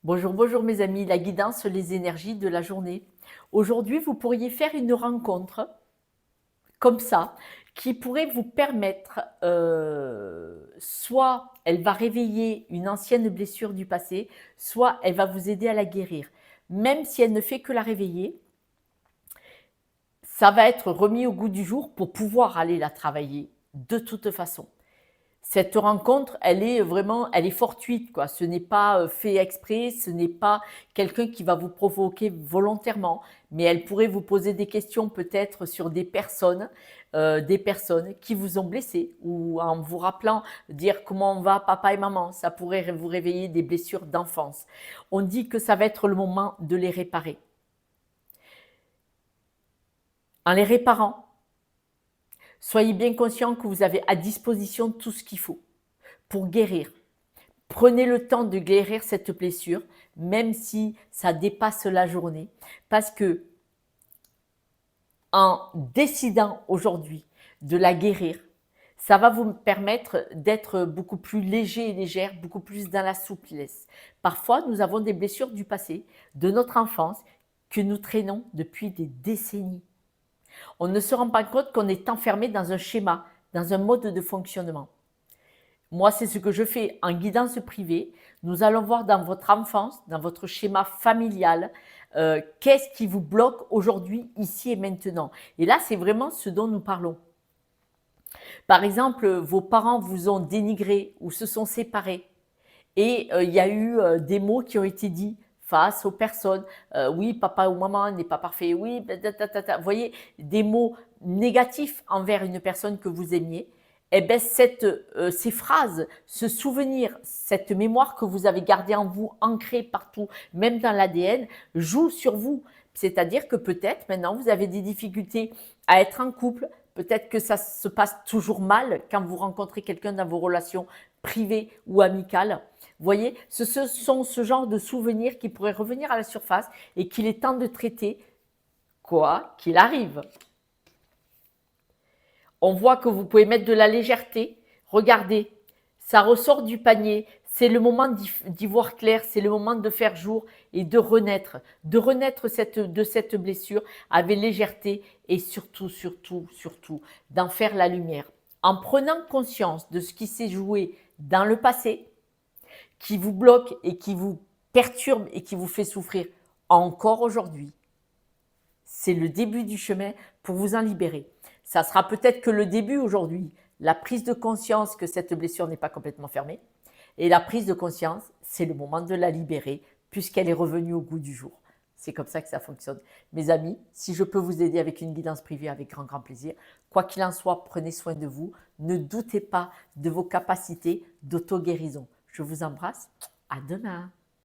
Bonjour, bonjour mes amis, la guidance, les énergies de la journée. Aujourd'hui, vous pourriez faire une rencontre comme ça, qui pourrait vous permettre, soit elle va réveiller une ancienne blessure du passé, soit elle va vous aider à la guérir. Même si elle ne fait que la réveiller, ça va être remis au goût du jour pour pouvoir aller la travailler de toute façon. Cette rencontre, elle est fortuite, quoi. Ce n'est pas fait exprès, ce n'est pas quelqu'un qui va vous provoquer volontairement, mais elle pourrait vous poser des questions peut-être sur des personnes qui vous ont blessé, ou en vous rappelant, dire comment on va papa et maman, ça pourrait vous réveiller des blessures d'enfance. On dit que ça va être le moment de les réparer. En les réparant, soyez bien conscient que vous avez à disposition tout ce qu'il faut pour guérir. Prenez le temps de guérir cette blessure, même si ça dépasse la journée, parce que en décidant aujourd'hui de la guérir, ça va vous permettre d'être beaucoup plus léger et légère, beaucoup plus dans la souplesse. Parfois, nous avons des blessures du passé, de notre enfance, que nous traînons depuis des décennies. On ne se rend pas compte qu'on est enfermé dans un schéma, dans un mode de fonctionnement. Moi, c'est ce que je fais en guidance privée. Nous allons voir dans votre enfance, dans votre schéma familial, qu'est-ce qui vous bloque aujourd'hui, ici et maintenant. Et là, c'est vraiment ce dont nous parlons. Par exemple, vos parents vous ont dénigré ou se sont séparés. Et il y a eu des mots qui ont été dits face aux personnes. Oui, papa ou maman n'est pas parfait. Oui, vous voyez, des mots négatifs envers une personne que vous aimiez. Eh bien, ces phrases, ce souvenir, cette mémoire que vous avez gardée en vous, ancrée partout, même dans l'ADN, joue sur vous. C'est-à-dire que peut-être maintenant, vous avez des difficultés à être en couple. Peut-être que ça se passe toujours mal quand vous rencontrez quelqu'un dans vos relations privées ou amicales. Vous voyez, ce sont ce genre de souvenirs qui pourraient revenir à la surface et qu'il est temps de traiter, quoi qu'il arrive. On voit que vous pouvez mettre de la légèreté. Regardez, ça ressort du panier. C'est le moment d'y voir clair, c'est le moment de faire jour et de renaître de cette blessure avec légèreté et surtout, surtout, surtout, d'en faire la lumière. En prenant conscience de ce qui s'est joué dans le passé, qui vous bloque et qui vous perturbe et qui vous fait souffrir encore aujourd'hui, c'est le début du chemin pour vous en libérer. Ça sera peut-être que le début aujourd'hui, la prise de conscience que cette blessure n'est pas complètement fermée. Et la prise de conscience, c'est le moment de la libérer puisqu'elle est revenue au goût du jour. C'est comme ça que ça fonctionne. Mes amis, si je peux vous aider avec une guidance privée, avec grand, grand plaisir. Quoi qu'il en soit, prenez soin de vous. Ne doutez pas de vos capacités d'auto-guérison. Je vous embrasse. À demain.